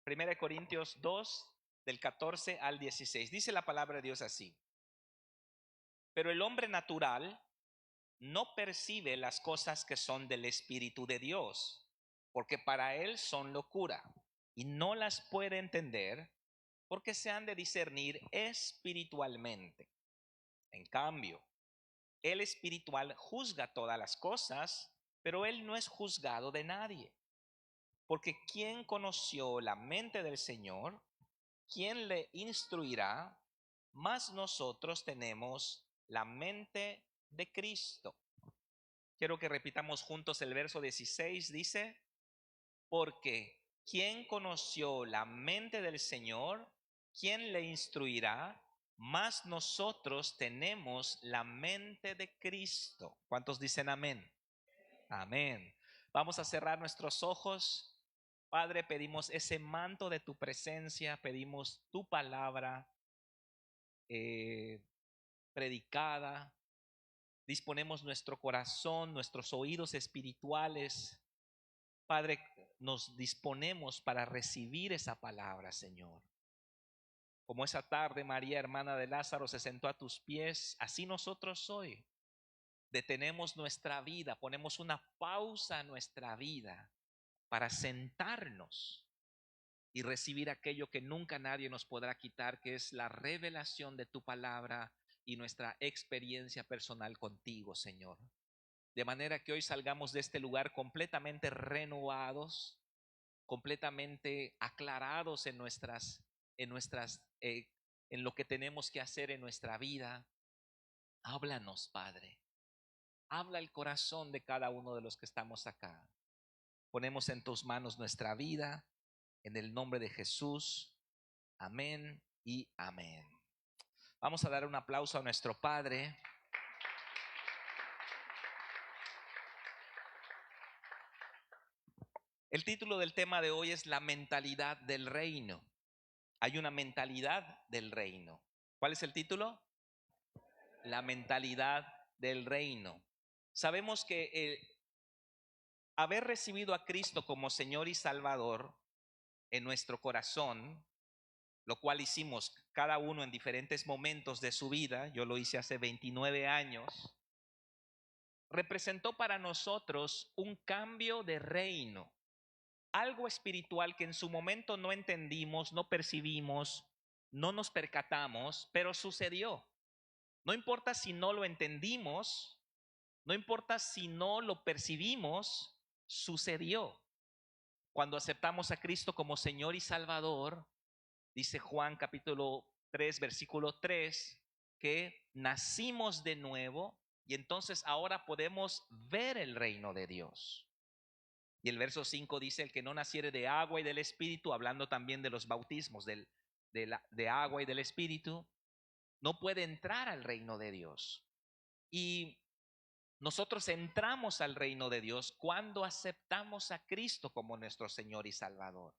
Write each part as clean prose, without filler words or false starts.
Primera de Corintios 2, del 14 al 16. Dice la palabra de Dios así: pero el hombre natural no percibe las cosas que son del Espíritu de Dios, porque para él son locura, y no las puede entender, porque se han de discernir espiritualmente. En cambio, el espiritual juzga todas las cosas, pero él no es juzgado de nadie. Porque ¿quién conoció la mente del Señor? ¿Quién le instruirá? Mas nosotros tenemos la mente de Cristo. Quiero que repitamos juntos el verso 16. Dice: porque ¿quién conoció la mente del Señor? ¿Quién le instruirá? Mas nosotros tenemos la mente de Cristo. ¿Cuántos dicen amén? Amén. Vamos a cerrar nuestros ojos. Padre, pedimos ese manto de tu presencia, pedimos tu palabra predicada. Disponemos nuestro corazón, nuestros oídos espirituales. Padre, nos disponemos para recibir esa palabra, Señor. Como esa tarde María, hermana de Lázaro, se sentó a tus pies, así nosotros hoy detenemos nuestra vida, ponemos una pausa a nuestra vida para sentarnos y recibir aquello que nunca nadie nos podrá quitar, que es la revelación de tu palabra y nuestra experiencia personal contigo, Señor. De manera que hoy salgamos de este lugar completamente renovados, completamente aclarados en lo que tenemos que hacer en nuestra vida. Háblanos, Padre. Habla el corazón de cada uno de los que estamos acá. Ponemos en tus manos nuestra vida, en el nombre de Jesús. Amén y amén. Vamos a dar un aplauso a nuestro Padre. El título del tema de hoy es la mentalidad del reino. Hay una mentalidad del reino. ¿Cuál es el título? La mentalidad del reino. Sabemos que haber recibido a Cristo como Señor y Salvador en nuestro corazón, lo cual hicimos cada uno en diferentes momentos de su vida, yo lo hice hace 29 años, representó para nosotros un cambio de reino, algo espiritual que en su momento no entendimos, no percibimos, no nos percatamos, pero sucedió. No importa si no lo entendimos, no importa si no lo percibimos, sucedió. Cuando aceptamos a Cristo como Señor y Salvador, dice Juan capítulo 3, versículo 3, que nacimos de nuevo y entonces ahora podemos ver el reino de Dios. Y el verso 5 dice: el que no naciere de agua y del Espíritu, hablando también de los bautismos de agua y del Espíritu, no puede entrar al reino de Dios. Y nosotros entramos al reino de Dios cuando aceptamos a Cristo como nuestro Señor y Salvador.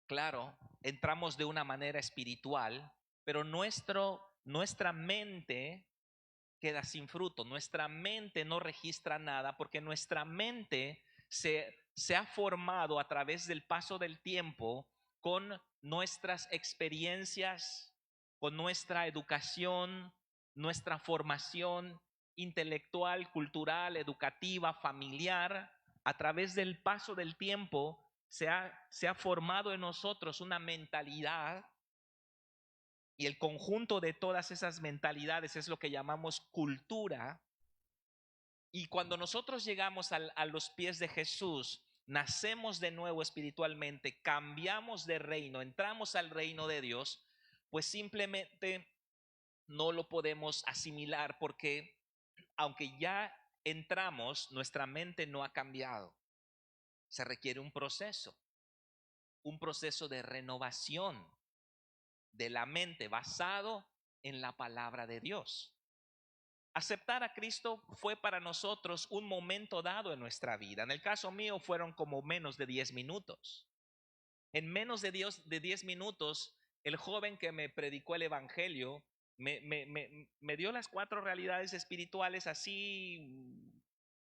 Claro, entramos de una manera espiritual, pero nuestra mente queda sin fruto. Nuestra mente no registra nada porque nuestra mente se ha formado a través del paso del tiempo con nuestras experiencias, con nuestra educación, nuestra formación intelectual, cultural, educativa, familiar. A través del paso del tiempo se ha formado en nosotros una mentalidad, y el conjunto de todas esas mentalidades es lo que llamamos cultura. Y cuando nosotros llegamos a los pies de Jesús, nacemos de nuevo espiritualmente, cambiamos de reino, entramos al reino de Dios, pues simplemente no lo podemos asimilar porque aunque ya entramos, nuestra mente no ha cambiado. Se requiere un proceso de renovación de la mente basado en la palabra de Dios. Aceptar a Cristo fue para nosotros un momento dado en nuestra vida. En el caso mío fueron como menos de 10 minutos. En menos de 10 minutos, el joven que me predicó el Evangelio me dio las 4 realidades espirituales así.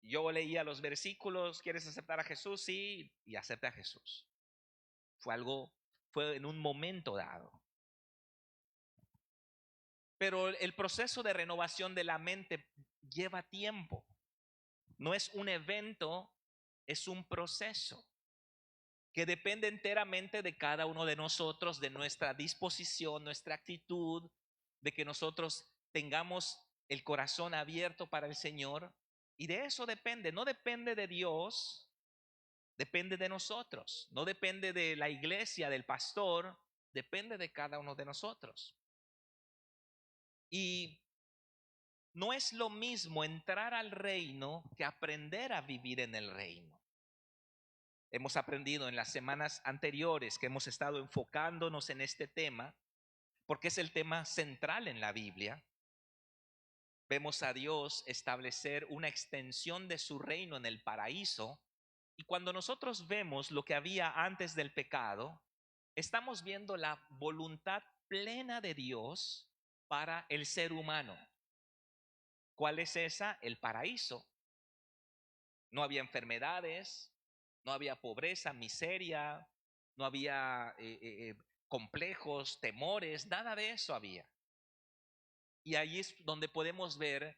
Yo leía los versículos: ¿quieres aceptar a Jesús? Sí, y acepté a Jesús. fue en un momento dado. Pero el proceso de renovación de la mente lleva tiempo. No es un evento, es un proceso que depende enteramente de cada uno de nosotros, de nuestra disposición, nuestra actitud, de que nosotros tengamos el corazón abierto para el Señor. Y de eso depende, no depende de Dios, depende de nosotros, no depende de la iglesia, del pastor, depende de cada uno de nosotros. Y no es lo mismo entrar al reino que aprender a vivir en el reino. Hemos aprendido en las semanas anteriores que hemos estado enfocándonos en este tema, porque es el tema central en la Biblia. Vemos a Dios establecer una extensión de su reino en el paraíso, y cuando nosotros vemos lo que había antes del pecado, estamos viendo la voluntad plena de Dios para el ser humano. ¿Cuál es esa? El paraíso. No había enfermedades, no había pobreza, miseria, no había complejos, temores, nada de eso había. Y ahí es donde podemos ver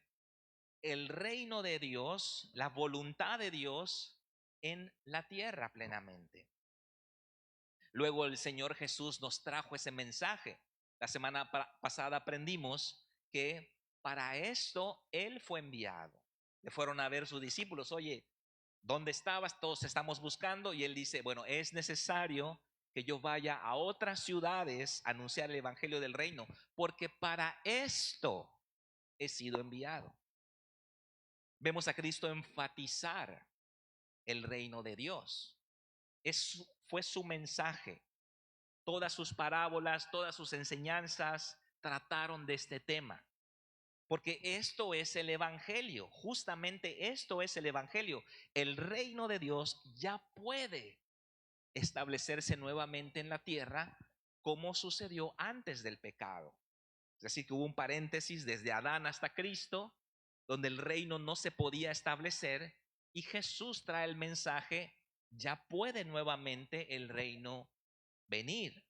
el reino de Dios, la voluntad de Dios en la tierra plenamente. Luego el Señor Jesús nos trajo ese mensaje. La semana pasada aprendimos que para esto Él fue enviado. Le fueron a ver sus discípulos, oye, ¿dónde estabas? Todos estamos buscando. Y Él dice, bueno, es necesario que yo vaya a otras ciudades a anunciar el evangelio del reino, porque para esto he sido enviado. Vemos a Cristo enfatizar el reino de Dios. Fue su mensaje. Todas sus parábolas, todas sus enseñanzas trataron de este tema. Porque esto es el evangelio, justamente esto es el evangelio. El reino de Dios ya puede establecerse nuevamente en la tierra como sucedió antes del pecado. Es decir, que hubo un paréntesis desde Adán hasta Cristo, donde el reino no se podía establecer, y Jesús trae el mensaje, ya puede nuevamente el reino venir.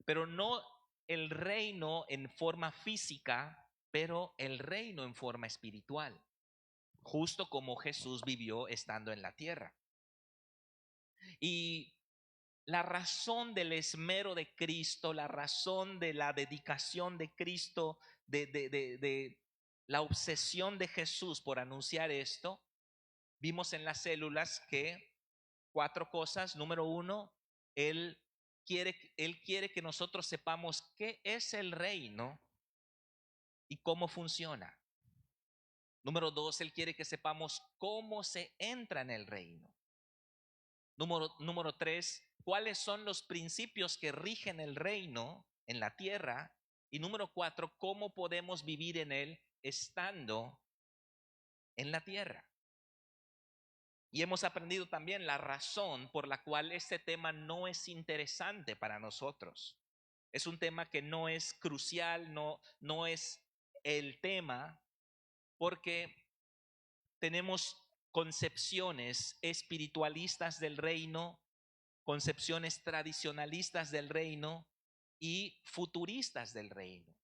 Pero no el reino en forma física, pero el reino en forma espiritual, justo como Jesús vivió estando en la tierra. Y la razón del esmero de Cristo, la razón de la dedicación de Cristo, de la obsesión de Jesús por anunciar esto, vimos en las células que 4 cosas. Número 1, Él quiere que nosotros sepamos qué es el reino y cómo funciona. Número 2, Él quiere que sepamos cómo se entra en el reino. Número 3, cuáles son los principios que rigen el reino en la tierra. Y número 4, cómo podemos vivir en él estando en la tierra. Y hemos aprendido también la razón por la cual este tema no es interesante para nosotros. Es un tema que no es crucial, no es el tema, porque tenemos concepciones espiritualistas del reino, concepciones tradicionalistas del reino y futuristas del reino.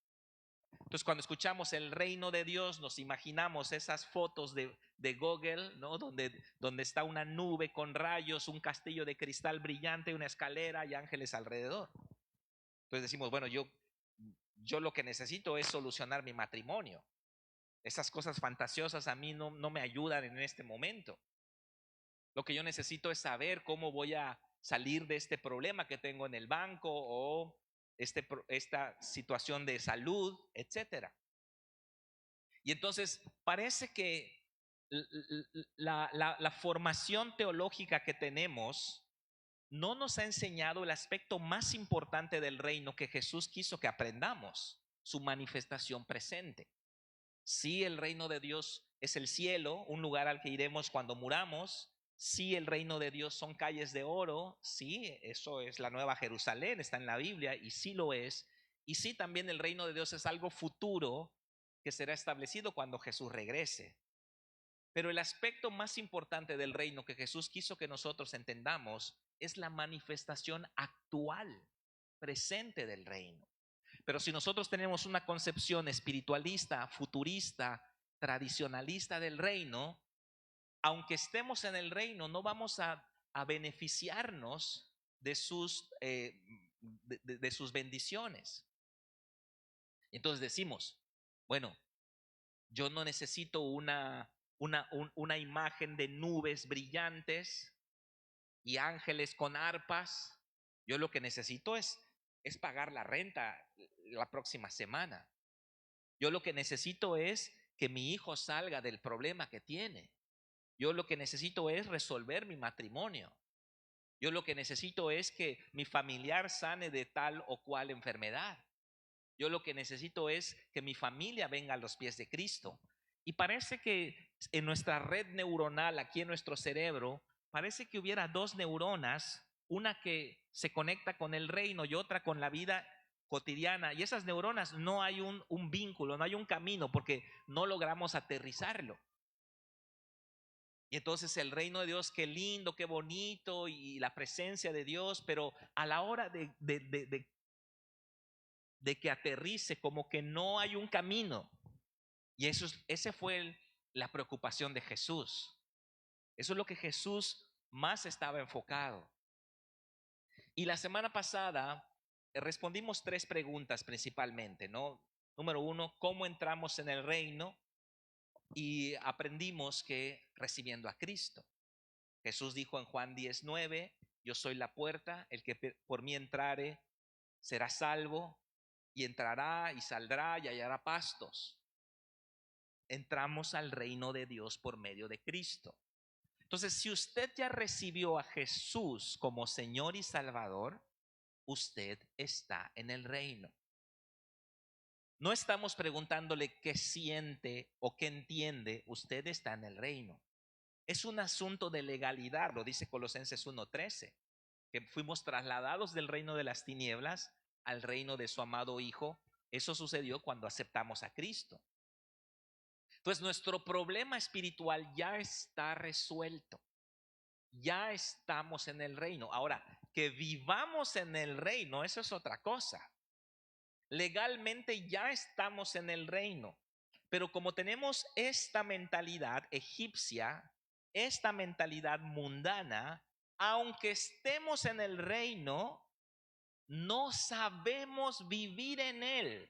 Entonces, cuando escuchamos el reino de Dios, nos imaginamos esas fotos de Google, ¿no? Donde está una nube con rayos, un castillo de cristal brillante, una escalera y ángeles alrededor. Entonces decimos, bueno, yo lo que necesito es solucionar mi matrimonio. Esas cosas fantasiosas a mí no me ayudan en este momento. Lo que yo necesito es saber cómo voy a salir de este problema que tengo en el banco o esta situación de salud, etcétera. Y entonces parece que la formación teológica que tenemos no nos ha enseñado el aspecto más importante del reino que Jesús quiso que aprendamos, su manifestación presente. Sí, el reino de Dios es el cielo, un lugar al que iremos cuando muramos. Sí, el reino de Dios son calles de oro. Sí, eso es la Nueva Jerusalén, está en la Biblia y sí lo es. Y sí, también el reino de Dios es algo futuro que será establecido cuando Jesús regrese. Pero el aspecto más importante del reino que Jesús quiso que nosotros entendamos es la manifestación actual, presente del reino. Pero si nosotros tenemos una concepción espiritualista, futurista, tradicionalista del reino, aunque estemos en el reino, no vamos a beneficiarnos de sus bendiciones. Entonces decimos, bueno, yo no necesito una imagen de nubes brillantes y ángeles con arpas. Yo lo que necesito es pagar la renta la próxima semana. Yo lo que necesito es que mi hijo salga del problema que tiene. Yo lo que necesito es resolver mi matrimonio. Yo lo que necesito es que mi familiar sane de tal o cual enfermedad. Yo lo que necesito es que mi familia venga a los pies de Cristo. Y parece que en nuestra red neuronal, aquí en nuestro cerebro, parece que hubiera dos neuronas, una que se conecta con el reino y otra con la vida cotidiana. Y esas neuronas no hay un vínculo, no hay un camino, porque no logramos aterrizarlo. Y entonces el reino de Dios, qué lindo, qué bonito, y la presencia de Dios, pero a la hora de que aterrice, como que no hay un camino. Y ese fue la preocupación de Jesús. Eso es lo que Jesús más estaba enfocado. Y la semana pasada respondimos 3 preguntas principalmente, ¿no? Número 1, ¿cómo entramos en el reino? Y aprendimos que recibiendo a Cristo. Jesús dijo en Juan 19, yo soy la puerta, el que por mí entrare será salvo, y entrará y saldrá y hallará pastos. Entramos al reino de Dios por medio de Cristo. Entonces, si usted ya recibió a Jesús como Señor y Salvador, usted está en el reino. No estamos preguntándole qué siente o qué entiende, usted está en el reino. Es un asunto de legalidad, lo dice Colosenses 1:13, que fuimos trasladados del reino de las tinieblas al reino de su amado Hijo. Eso sucedió cuando aceptamos a Cristo. Entonces, nuestro problema espiritual ya está resuelto. Ya estamos en el reino. Ahora, que vivamos en el reino, eso es otra cosa. Legalmente ya estamos en el reino, pero como tenemos esta mentalidad egipcia, esta mentalidad mundana, aunque estemos en el reino, no sabemos vivir en él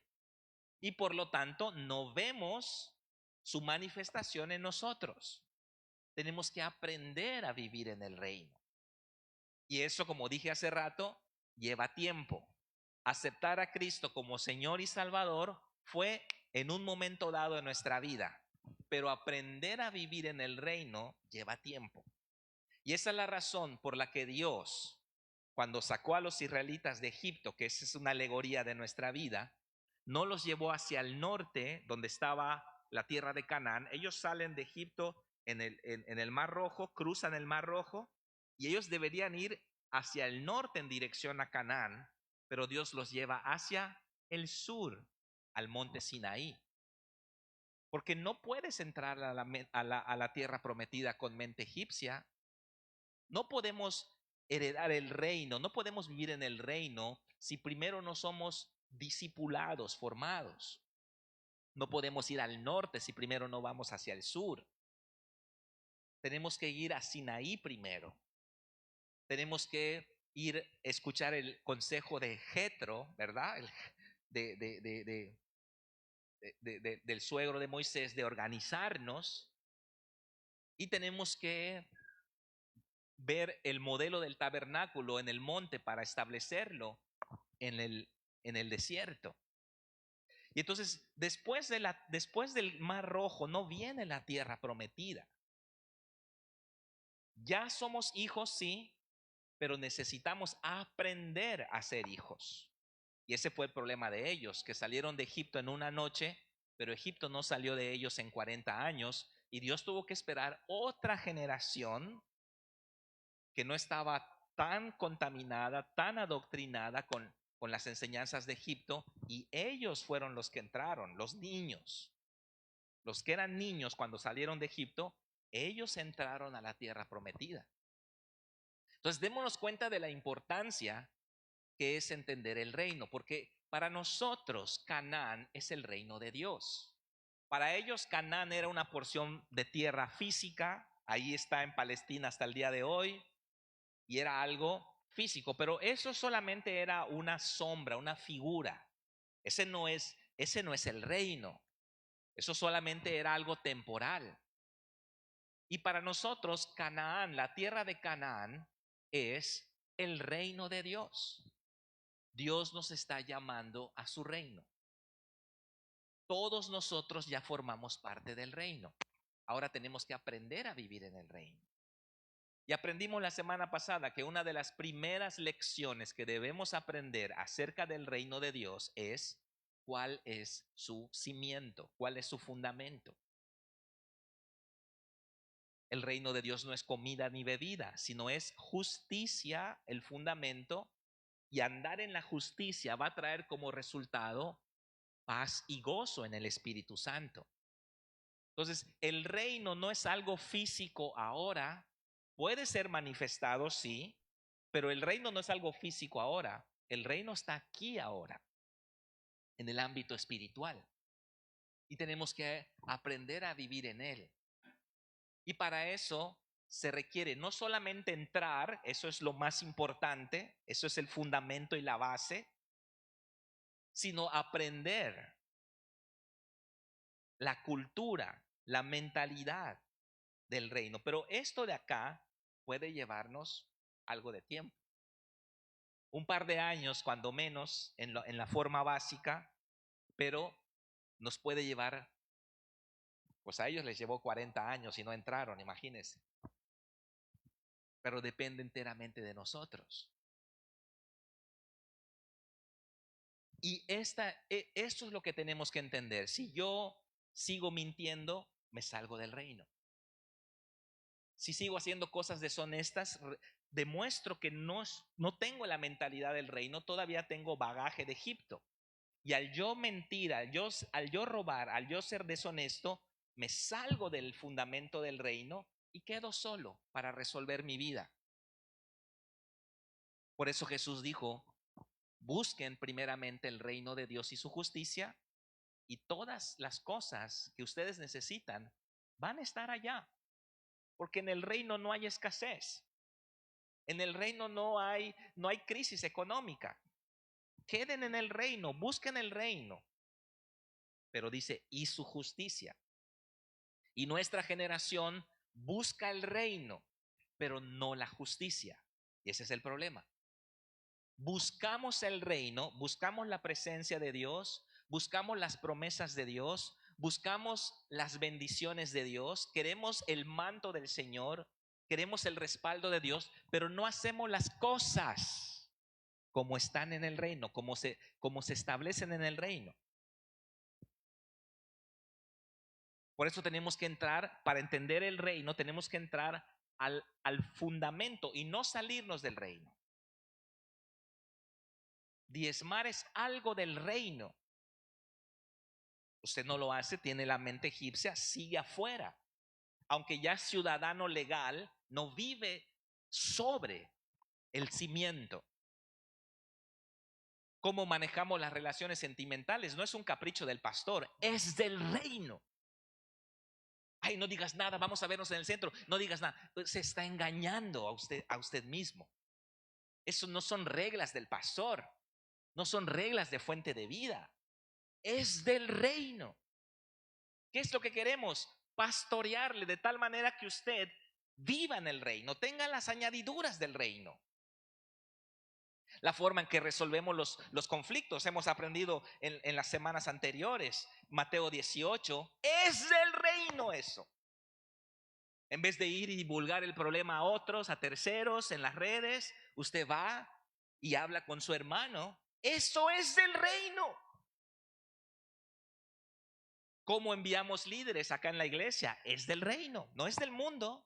y por lo tanto no vemos su manifestación en nosotros. Tenemos que aprender a vivir en el reino. Y eso, como dije hace rato, lleva tiempo. Aceptar a Cristo como Señor y Salvador fue en un momento dado de nuestra vida, pero aprender a vivir en el reino lleva tiempo. Y esa es la razón por la que Dios, cuando sacó a los israelitas de Egipto, que esa es una alegoría de nuestra vida, no los llevó hacia el norte, donde estaba la tierra de Canaán. Ellos salen de Egipto en el Mar Rojo, cruzan el Mar Rojo, y ellos deberían ir hacia el norte en dirección a Canaán, pero Dios los lleva hacia el sur, al monte Sinaí. Porque no puedes entrar a la tierra prometida con mente egipcia. No podemos heredar el reino, no podemos vivir en el reino si primero no somos discipulados, formados. No podemos ir al norte si primero no vamos hacia el sur. Tenemos que ir a Sinaí primero. Tenemos que ir a escuchar el consejo de Jetro, ¿verdad? Del suegro de Moisés, de organizarnos. Y tenemos que ver el modelo del tabernáculo en el monte para establecerlo en el desierto. Y entonces, después del Mar Rojo, no viene la tierra prometida. Ya somos hijos, sí, pero necesitamos aprender a ser hijos. Y ese fue el problema de ellos, que salieron de Egipto en una noche, pero Egipto no salió de ellos en 40 años, y Dios tuvo que esperar otra generación que no estaba tan contaminada, tan adoctrinada con las enseñanzas de Egipto, y ellos fueron los que entraron, los niños. Los que eran niños cuando salieron de Egipto, ellos entraron a la tierra prometida. Entonces, démonos cuenta de la importancia que es entender el reino, porque para nosotros Canaán es el reino de Dios. Para ellos Canaán era una porción de tierra física, ahí está en Palestina hasta el día de hoy, y era algo físico, pero eso solamente era una sombra, una figura. Ese no es el reino. Eso solamente era algo temporal. Y para nosotros Canaán, la tierra de Canaán, es el reino de Dios. Dios nos está llamando a su reino. Todos nosotros ya formamos parte del reino. Ahora tenemos que aprender a vivir en el reino. Y aprendimos la semana pasada que una de las primeras lecciones que debemos aprender acerca del reino de Dios es cuál es su cimiento, cuál es su fundamento. El reino de Dios no es comida ni bebida, sino es justicia, el fundamento, y andar en la justicia va a traer como resultado paz y gozo en el Espíritu Santo. Entonces, el reino no es algo físico ahora, puede ser manifestado, sí, pero el reino no es algo físico ahora, el reino está aquí ahora, en el ámbito espiritual. Y tenemos que aprender a vivir en él. Y para eso se requiere no solamente entrar, eso es lo más importante, eso es el fundamento y la base, sino aprender la cultura, la mentalidad del reino. Pero esto de acá puede llevarnos algo de tiempo. Un par de años, cuando menos, en la forma básica, pero nos puede llevar, pues a ellos les llevó 40 años y no entraron, imagínense. Pero depende enteramente de nosotros. Y esto es lo que tenemos que entender. Si yo sigo mintiendo, me salgo del reino. Si sigo haciendo cosas deshonestas, demuestro que no tengo la mentalidad del reino, todavía tengo bagaje de Egipto. Y al yo mentir, al yo robar, al yo ser deshonesto, me salgo del fundamento del reino y quedo solo para resolver mi vida. Por eso Jesús dijo, busquen primeramente el reino de Dios y su justicia, y todas las cosas que ustedes necesitan van a estar allá. Porque en el reino no hay escasez. En el reino no hay crisis económica. Queden en el reino, busquen el reino. Pero dice, y su justicia. Y nuestra generación busca el reino, pero no la justicia. Y ese es el problema. Buscamos el reino, buscamos la presencia de Dios, buscamos las promesas de Dios, buscamos las bendiciones de Dios, queremos el manto del Señor, queremos el respaldo de Dios, pero no hacemos las cosas como están en el reino, como se establecen en el reino. Por eso tenemos que entrar, para entender el reino, tenemos que entrar al fundamento y no salirnos del reino. Diezmar es algo del reino. Usted no lo hace, tiene la mente egipcia, sigue afuera. Aunque ya es ciudadano legal, no vive sobre el cimiento. ¿Cómo manejamos las relaciones sentimentales? No es un capricho del pastor, es del reino. Ay, no digas nada, vamos a vernos en el centro. No digas nada. Se está engañando a usted mismo. Eso no son reglas del pastor, no son reglas de fuente de vida. Es del reino. ¿Qué es lo que queremos? Pastorearle de tal manera que usted viva en el reino, tenga las añadiduras del reino. La forma en que resolvemos los conflictos, hemos aprendido en las semanas anteriores. Mateo 18, es del reino eso. En vez de ir y divulgar el problema a otros, a terceros, en las redes, usted va y habla con su hermano. Eso es del reino. ¿Cómo enviamos líderes acá en la iglesia? Es del reino, no es del mundo.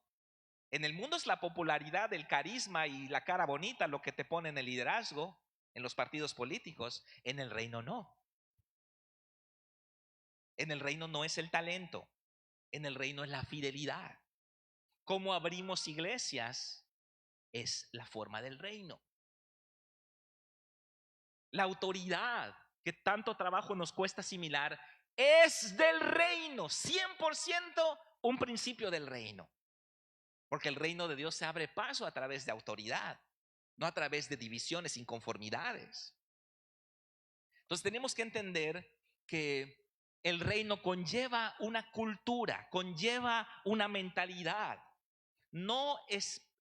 En el mundo es la popularidad, el carisma y la cara bonita lo que te pone en el liderazgo, en los partidos políticos. En el reino no. En el reino no es el talento. En el reino es la fidelidad. ¿Cómo abrimos iglesias? es la forma del reino. La autoridad que tanto trabajo nos cuesta asimilar es del reino, 100% un principio del reino. Porque el reino de Dios se abre paso a través de autoridad, no a través de divisiones, inconformidades. Entonces tenemos que entender que el reino conlleva una cultura, conlleva una mentalidad. No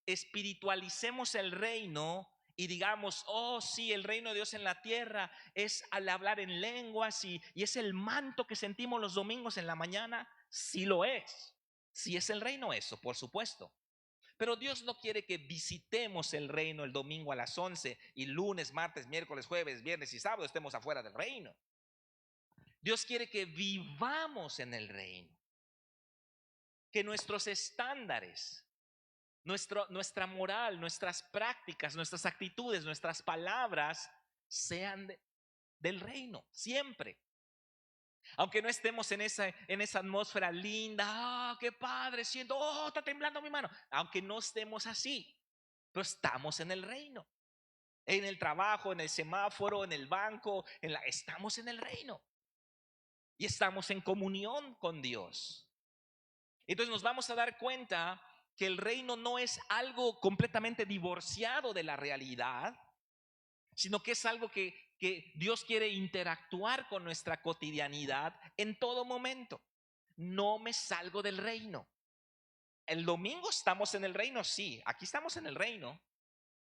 espiritualicemos el reino y digamos, oh sí, el reino de Dios en la tierra es al hablar en lenguas y es el manto que sentimos los domingos en la mañana. Sí lo es, sí es el reino eso, por supuesto. Pero Dios no quiere que visitemos el reino el domingo a las 11 y lunes, martes, miércoles, jueves, viernes y sábado estemos afuera del reino. Dios quiere que vivamos en el reino, que nuestros estándares, nuestra moral, nuestras prácticas, nuestras actitudes, nuestras palabras sean del reino, siempre. Aunque no estemos en esa atmósfera linda, qué padre, siento, está temblando mi mano. Aunque no estemos así, pero estamos en el reino. En el trabajo, en el semáforo, en el banco, estamos en el reino. Y estamos en comunión con Dios. Entonces nos vamos a dar cuenta que el reino no es algo completamente divorciado de la realidad, sino que es algo que Dios quiere interactuar con nuestra cotidianidad en todo momento. No me salgo del reino. El domingo estamos en el reino, sí, aquí estamos en el reino.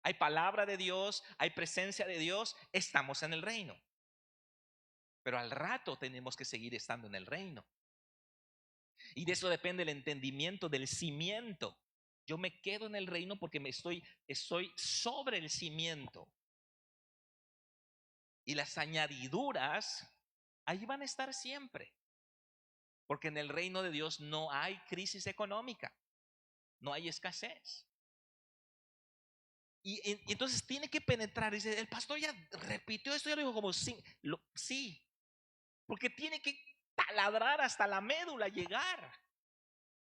Hay palabra de Dios, hay presencia de Dios, estamos en el reino. Pero al rato tenemos que seguir estando en el reino. Y de eso depende el entendimiento del cimiento. Yo me quedo en el reino porque estoy sobre el cimiento. Y las añadiduras ahí van a estar siempre. Porque en el reino de Dios no hay crisis económica, no hay escasez. Y entonces tiene que penetrar. Dice, el pastor ya repitió esto, ya lo dijo como sí, porque tiene que taladrar hasta la médula, llegar.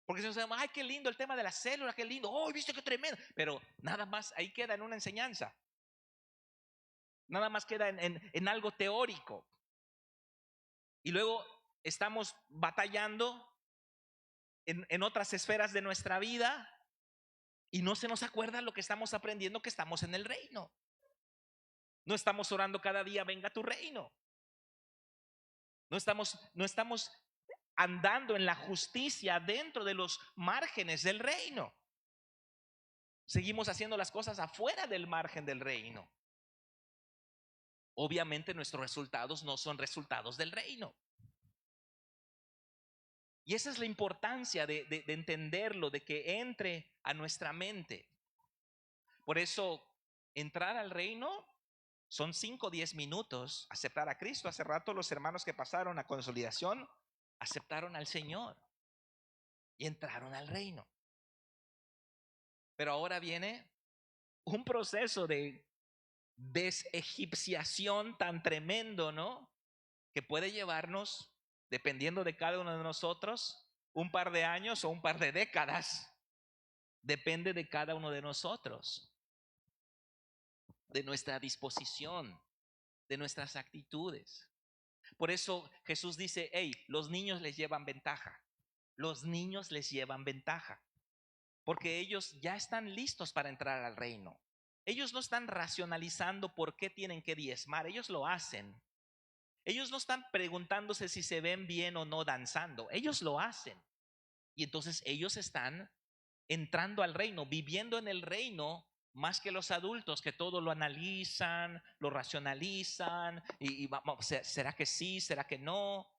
Porque si nos decimos, ay, qué lindo el tema de la célula, qué lindo, oh, viste qué tremendo. Pero nada más ahí queda en una enseñanza. Nada más queda en algo teórico. Y luego estamos batallando en otras esferas de nuestra vida y no se nos acuerda lo que estamos aprendiendo, que estamos en el reino. No estamos orando cada día, venga tu reino. No estamos andando en la justicia dentro de los márgenes del reino. Seguimos haciendo las cosas afuera del margen del reino. Obviamente nuestros resultados no son resultados del reino. Y esa es la importancia de entenderlo, de que entre a nuestra mente. Por eso, entrar al reino son 5 o 10 minutos. Aceptar a Cristo. Hace rato los hermanos que pasaron a consolidación aceptaron al Señor y entraron al reino. Pero ahora viene un proceso de desegipciación tan tremendo, ¿no? Que puede llevarnos, dependiendo de cada uno de nosotros, un par de años o un par de décadas. Depende de cada uno de nosotros, de nuestra disposición, de nuestras actitudes. Por eso Jesús dice, hey, los niños les llevan ventaja. Los niños les llevan ventaja. Porque ellos ya están listos para entrar al reino. Ellos no están racionalizando por qué tienen que diezmar. Ellos lo hacen. Ellos no están preguntándose si se ven bien o no danzando. Ellos lo hacen. Y entonces ellos están entrando al reino, viviendo en el reino, más que los adultos que todo lo analizan, lo racionalizan y vamos, ¿será que sí? ¿Será que no?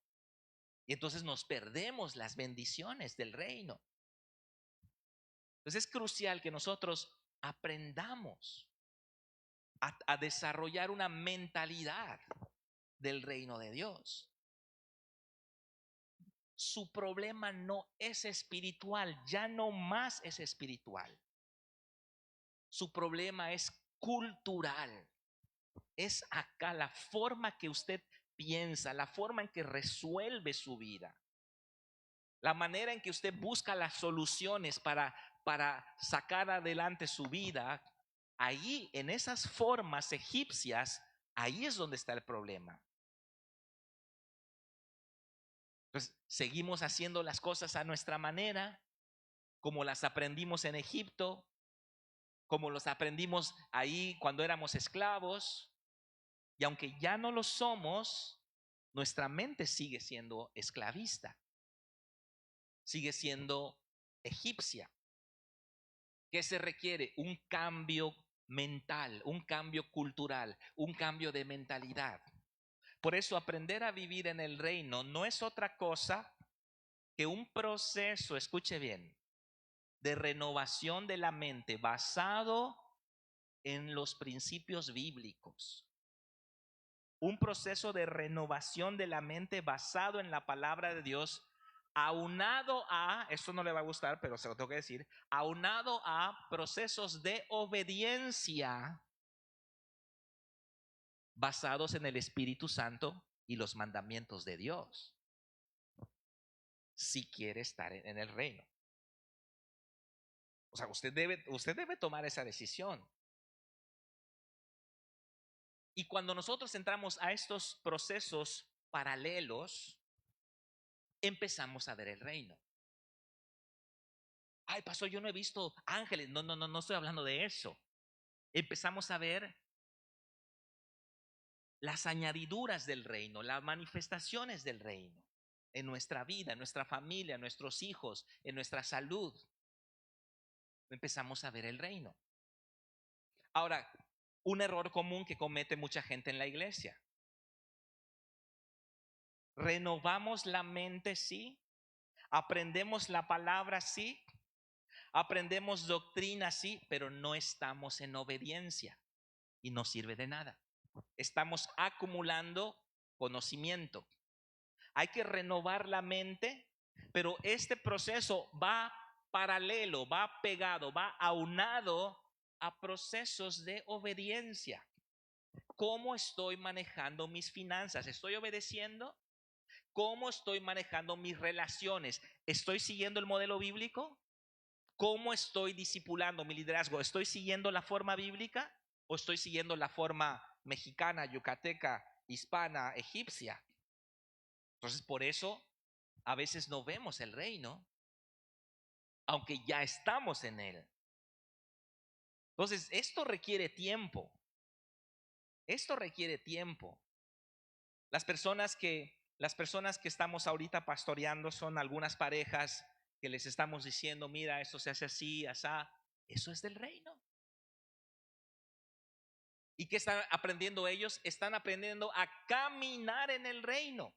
Y entonces nos perdemos las bendiciones del reino. Entonces es crucial que nosotros aprendamos a desarrollar una mentalidad del reino de Dios. Su problema no es espiritual, ya no más es espiritual. Su problema es cultural. Es acá la forma que usted piensa, la forma en que resuelve su vida, la manera en que usted busca las soluciones para sacar adelante su vida, ahí, en esas formas egipcias, ahí es donde está el problema. Entonces, seguimos haciendo las cosas a nuestra manera, como las aprendimos en Egipto, como los aprendimos ahí cuando éramos esclavos. Y aunque ya no lo somos, nuestra mente sigue siendo esclavista, sigue siendo egipcia. ¿Qué se requiere? Un cambio mental, un cambio cultural, un cambio de mentalidad. Por eso aprender a vivir en el reino no es otra cosa que un proceso, escuche bien, de renovación de la mente basado en los principios bíblicos. Un proceso de renovación de la mente basado en la palabra de Dios, aunado a, esto no le va a gustar, pero se lo tengo que decir, aunado a procesos de obediencia basados en el Espíritu Santo y los mandamientos de Dios, si quiere estar en el reino. O sea, usted debe tomar esa decisión. Y cuando nosotros entramos a estos procesos paralelos, empezamos a ver el reino. Ay, pastor, yo no he visto ángeles. No estoy hablando de eso. Empezamos a ver las añadiduras del reino, las manifestaciones del reino en nuestra vida, en nuestra familia, en nuestros hijos, en nuestra salud. Empezamos a ver el reino. Ahora, un error común que comete mucha gente en la iglesia. Renovamos la mente, sí. Aprendemos la palabra, sí. Aprendemos doctrina, sí, pero no estamos en obediencia y no sirve de nada. Estamos acumulando conocimiento. Hay que renovar la mente, pero este proceso va paralelo, va pegado, va aunado a procesos de obediencia. ¿Cómo estoy manejando mis finanzas? ¿Estoy obedeciendo? ¿Cómo estoy manejando mis relaciones? ¿Estoy siguiendo el modelo bíblico? ¿Cómo estoy discipulando mi liderazgo? ¿Estoy siguiendo la forma bíblica o estoy siguiendo la forma mexicana, yucateca, hispana, egipcia? Entonces, por eso a veces no vemos el reino, aunque ya estamos en él. Entonces, esto requiere tiempo. Esto requiere tiempo. Las personas que estamos ahorita pastoreando son algunas parejas que les estamos diciendo, mira, esto se hace así, asá. Eso es del reino. ¿Y qué están aprendiendo ellos? Están aprendiendo a caminar en el reino.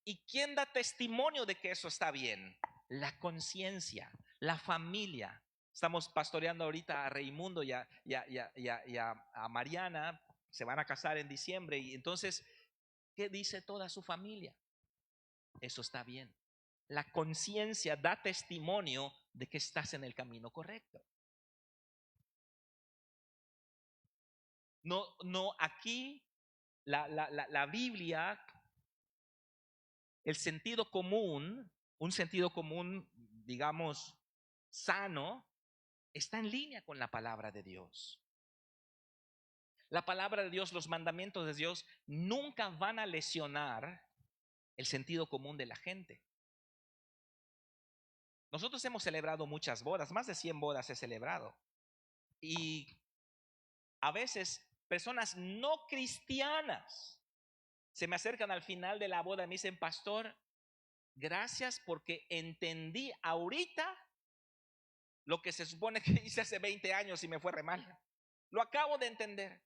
¿Y quién da testimonio de que eso está bien? La conciencia, la familia. Estamos pastoreando ahorita a Raimundo y a Mariana. Se van a casar en diciembre. Y entonces, ¿qué dice toda su familia? Eso está bien. La conciencia da testimonio de que estás en el camino correcto. No, aquí la Biblia, el sentido común, un sentido común, digamos, sano, está en línea con la palabra de Dios. La palabra de Dios, los mandamientos de Dios nunca van a lesionar el sentido común de la gente. Nosotros hemos celebrado muchas bodas, más de 100 bodas he celebrado. Y a veces personas no cristianas se me acercan al final de la boda y me dicen, pastor, gracias porque entendí ahorita lo que se supone que hice hace 20 años y me fue re mal. Lo acabo de entender.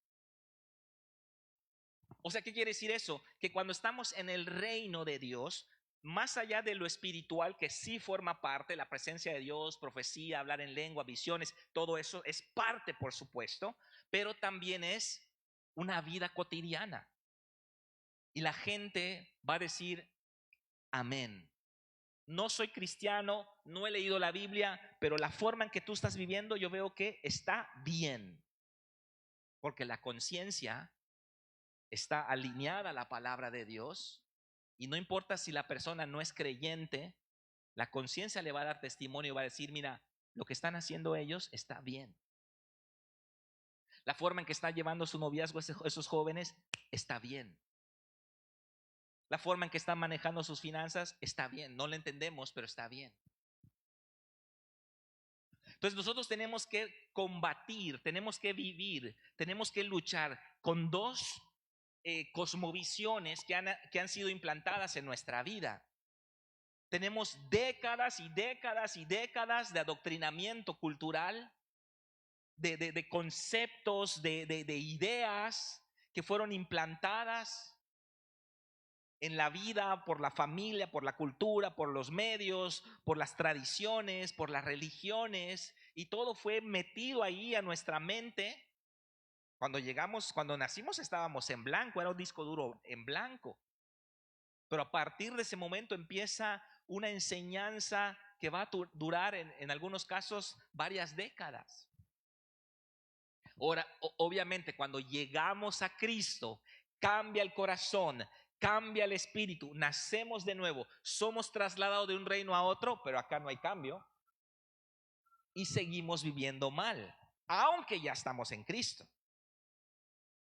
O sea, ¿qué quiere decir eso? Que cuando estamos en el reino de Dios, más allá de lo espiritual, que sí forma parte, la presencia de Dios, profecía, hablar en lengua, visiones, todo eso es parte, por supuesto, pero también es una vida cotidiana. Y la gente va a decir, amén. No soy cristiano, no he leído la Biblia, pero la forma en que tú estás viviendo yo veo que está bien. Porque la conciencia está alineada a la palabra de Dios y no importa si la persona no es creyente, la conciencia le va a dar testimonio y va a decir, mira, lo que están haciendo ellos está bien. La forma en que están llevando su noviazgo esos jóvenes está bien. La forma en que están manejando sus finanzas está bien. No lo entendemos, pero está bien. Entonces nosotros tenemos que combatir, tenemos que vivir, tenemos que luchar con dos cosmovisiones que han sido implantadas en nuestra vida. Tenemos décadas y décadas y décadas de adoctrinamiento cultural, de conceptos, de ideas que fueron implantadas en la vida por la familia, por la cultura, por los medios, por las tradiciones, por las religiones, y todo fue metido ahí a nuestra mente. Cuando nacimos estábamos en blanco, era un disco duro en blanco. Pero a partir de ese momento empieza una enseñanza que va a durar en algunos casos varias décadas. Ahora, obviamente, cuando llegamos a Cristo, cambia el corazón, cambia el espíritu, nacemos de nuevo, somos trasladados de un reino a otro, pero acá no hay cambio y seguimos viviendo mal, aunque ya estamos en Cristo.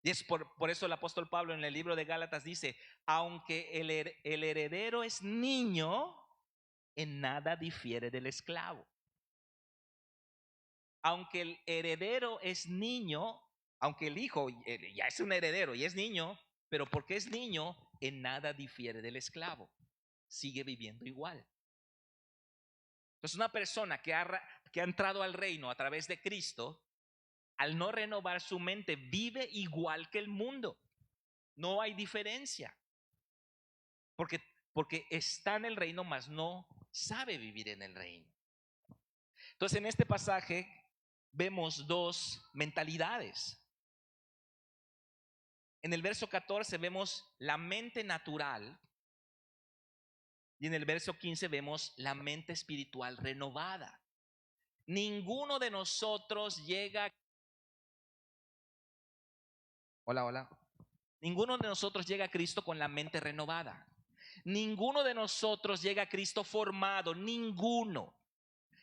Y es por eso el apóstol Pablo en el libro de Gálatas dice, aunque el heredero es niño, en nada difiere del esclavo. Aunque el heredero es niño, aunque el hijo ya es un heredero y es niño, pero porque es niño, en nada difiere del esclavo. Sigue viviendo igual. Entonces una persona que ha entrado al reino a través de Cristo, al no renovar su mente, vive igual que el mundo. No hay diferencia. Porque está en el reino, mas no sabe vivir en el reino. Entonces en este pasaje vemos dos mentalidades. En el verso 14 vemos la mente natural y en el verso 15 vemos la mente espiritual renovada. Ninguno de nosotros llega... Hola. Ninguno de nosotros llega a Cristo con la mente renovada. Ninguno de nosotros llega a Cristo formado, ninguno.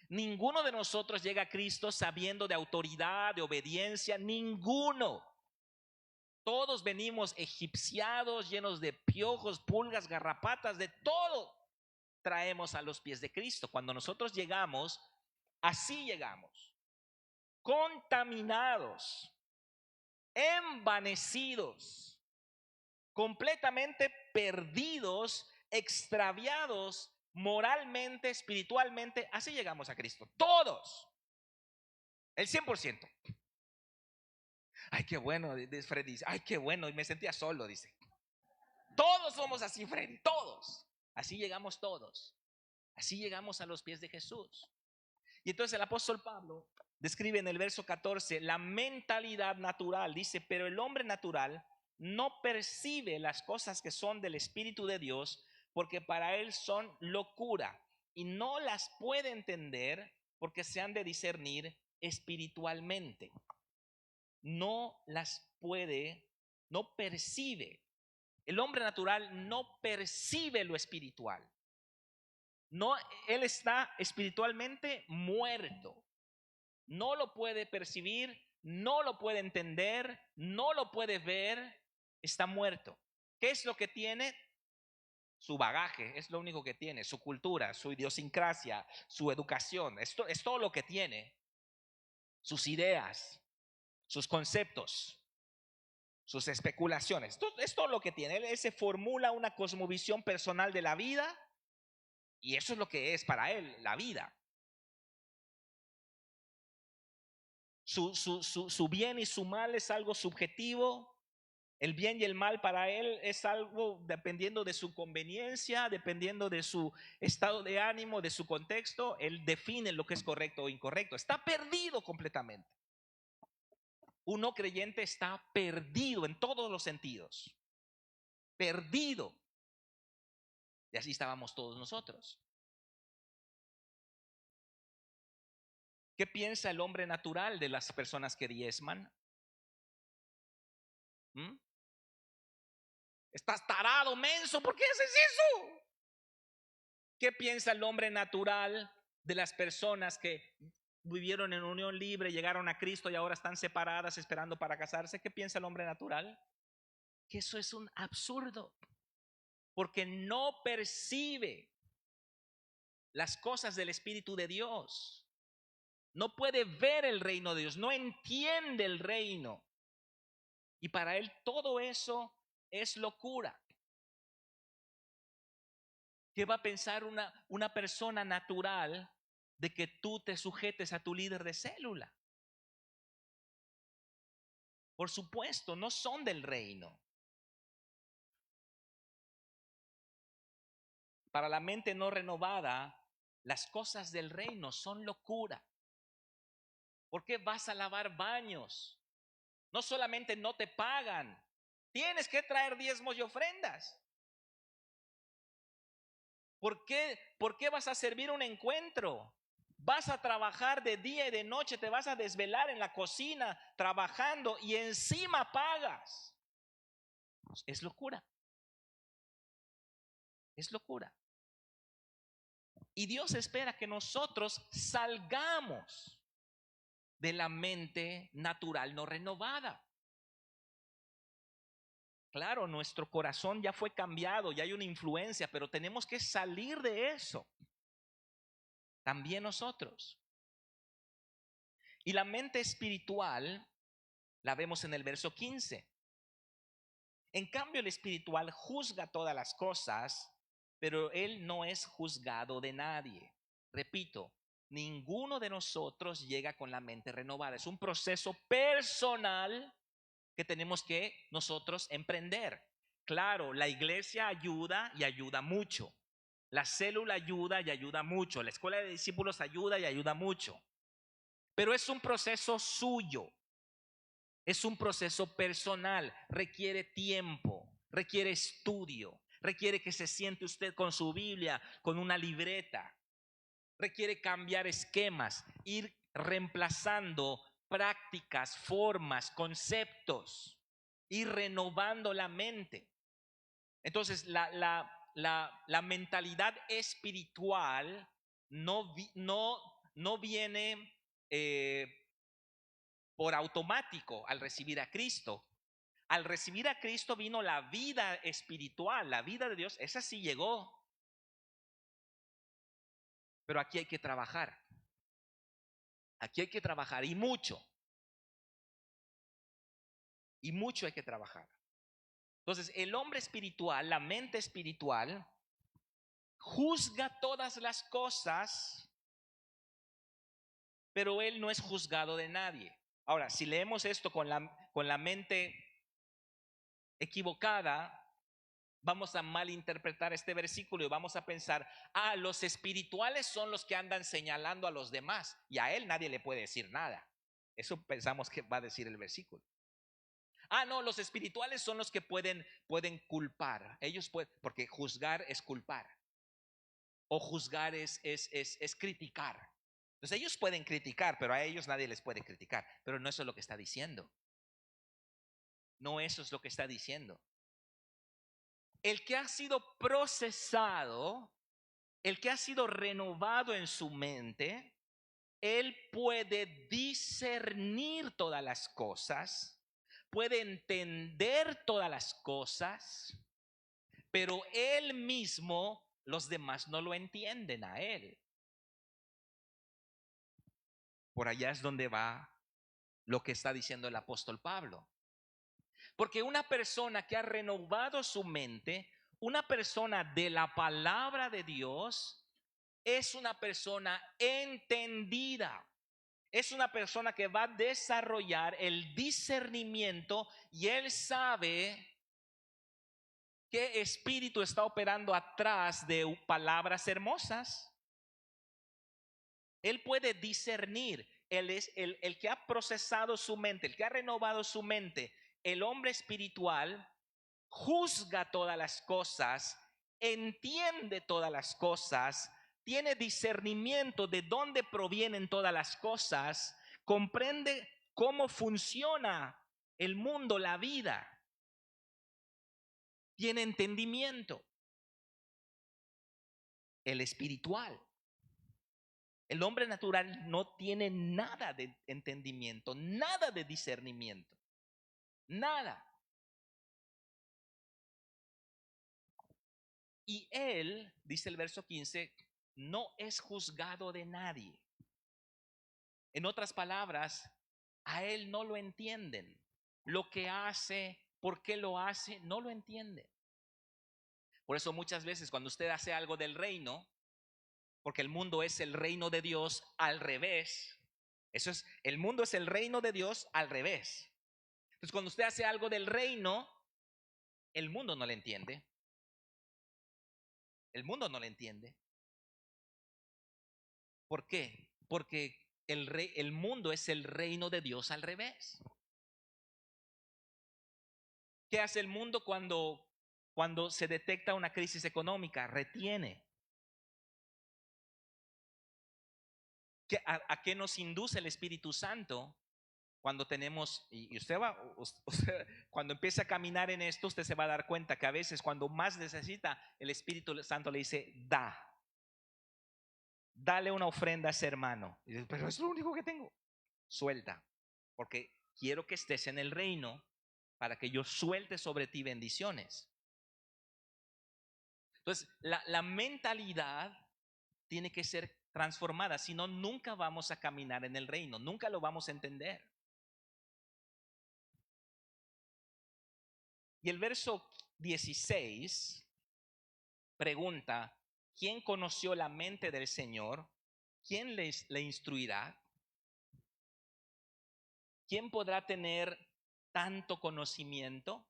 Ninguno de nosotros llega a Cristo sabiendo de autoridad, de obediencia, ninguno. Todos venimos egipciados, llenos de piojos, pulgas, garrapatas, de todo traemos a los pies de Cristo. Cuando nosotros llegamos, así llegamos, contaminados, envanecidos, completamente perdidos, extraviados moralmente, espiritualmente. Así llegamos a Cristo, todos, el 100%. Ay, qué bueno, Freddy dice, ay, qué bueno, y me sentía solo, dice. Todos somos así, Freddy, todos. Así llegamos todos. Así llegamos a los pies de Jesús. Y entonces el apóstol Pablo describe en el verso 14 la mentalidad natural. Dice, pero el hombre natural no percibe las cosas que son del Espíritu de Dios, porque para él son locura y no las puede entender porque se han de discernir espiritualmente. No las puede, no percibe. El hombre natural no percibe lo espiritual. No, él está espiritualmente muerto. No lo puede percibir, no lo puede entender, no lo puede ver. Está muerto. ¿Qué es lo que tiene? Su bagaje, es lo único que tiene. Su cultura, su idiosincrasia, su educación. Esto es todo lo que tiene. Sus ideas, sus conceptos, sus especulaciones. Es todo lo que tiene. Él se formula una cosmovisión personal de la vida y eso es lo que es para él la vida. Su bien y su mal es algo subjetivo. El bien y el mal para él es algo dependiendo de su conveniencia, dependiendo de su estado de ánimo, de su contexto. Él define lo que es correcto o incorrecto. Está perdido completamente. Un no creyente está perdido en todos los sentidos. Perdido. Y así estábamos todos nosotros. ¿Qué piensa el hombre natural de las personas que diezman? Estás tarado, menso, ¿por qué haces eso? ¿Qué piensa el hombre natural de las personas que vivieron en unión libre, llegaron a Cristo y ahora están separadas esperando para casarse. ¿Qué piensa el hombre natural? Que eso es un absurdo, porque no percibe las cosas del Espíritu de Dios. No puede ver el reino de Dios, no entiende el reino. Y para él todo eso es locura. ¿Qué va a pensar una persona natural de que tú te sujetes a tu líder de célula? Por supuesto, no son del reino. Para la mente no renovada, las cosas del reino son locura. ¿Por qué vas a lavar baños? No solamente no te pagan, tienes que traer diezmos y ofrendas. ¿Por qué vas a servir un encuentro? Vas a trabajar de día y de noche, te vas a desvelar en la cocina trabajando y encima pagas. Es locura. Es locura. Y Dios espera que nosotros salgamos de la mente natural no renovada. Claro, nuestro corazón ya fue cambiado, ya hay una influencia, pero tenemos que salir de eso. También nosotros. Y la mente espiritual la vemos en el verso 15. En cambio, el espiritual juzga todas las cosas, pero él no es juzgado de nadie. Repito, ninguno de nosotros llega con la mente renovada. Es un proceso personal que tenemos que nosotros emprender. Claro, la iglesia ayuda y ayuda mucho. La célula ayuda y ayuda mucho. La escuela de discípulos ayuda y ayuda mucho. Pero es un proceso suyo. Es un proceso personal. Requiere tiempo, requiere estudio, requiere que se siente usted con su Biblia, con una libreta. Requiere cambiar esquemas, ir reemplazando prácticas, formas, conceptos, ir renovando la mente. Entonces, la mentalidad espiritual no viene por automático al recibir a Cristo. Al recibir a Cristo vino la vida espiritual, la vida de Dios, esa sí llegó. Pero aquí hay que trabajar. Aquí hay que trabajar y mucho. Y mucho hay que trabajar. Entonces, el hombre espiritual, la mente espiritual, juzga todas las cosas, pero él no es juzgado de nadie. Ahora, si leemos esto con la mente equivocada, vamos a malinterpretar este versículo y vamos a pensar, los espirituales son los que andan señalando a los demás y a él nadie le puede decir nada. Eso pensamos que va a decir el versículo. No, los espirituales son los que pueden culpar. Ellos pueden, porque juzgar es culpar. O juzgar es criticar. Entonces ellos pueden criticar, pero a ellos nadie les puede criticar. Pero no eso es lo que está diciendo. No eso es lo que está diciendo. El que ha sido procesado, el que ha sido renovado en su mente, él puede discernir todas las cosas, puede entender todas las cosas, pero él mismo, los demás no lo entienden a él. Por allá es donde va lo que está diciendo el apóstol Pablo. Porque una persona que ha renovado su mente, una persona de la palabra de Dios, es una persona entendida. Es una persona que va a desarrollar el discernimiento y él sabe qué espíritu está operando atrás de palabras hermosas. Él puede discernir. Él es el que ha procesado su mente, el que ha renovado su mente. El hombre espiritual juzga todas las cosas, entiende todas las cosas, tiene discernimiento de dónde provienen todas las cosas, comprende cómo funciona el mundo, la vida. Tiene entendimiento. El espiritual. El hombre natural no tiene nada de entendimiento, nada de discernimiento, nada. Y él, dice el verso 15, no es juzgado de nadie. En otras palabras, a él no lo entienden. Lo que hace, por qué lo hace, no lo entiende. Por eso muchas veces cuando usted hace algo del reino, porque el mundo es el reino de Dios al revés. Eso es, el mundo es el reino de Dios al revés. Entonces, cuando usted hace algo del reino, el mundo no le entiende. El mundo no le entiende. ¿Por qué? Porque el mundo es el reino de Dios al revés. ¿Qué hace el mundo cuando se detecta una crisis económica? Retiene. ¿A qué nos induce el Espíritu Santo? Cuando tenemos, y usted cuando empiece a caminar en esto, usted se va a dar cuenta que a veces cuando más necesita, el Espíritu Santo le dice, dale una ofrenda a ese hermano. Y dice, pero es lo único que tengo. Suelta, porque quiero que estés en el reino para que yo suelte sobre ti bendiciones. Entonces, la mentalidad tiene que ser transformada, si no, nunca vamos a caminar en el reino, nunca lo vamos a entender. Y el verso 16 pregunta, ¿quién conoció la mente del Señor? ¿Quién le instruirá? ¿Quién podrá tener tanto conocimiento?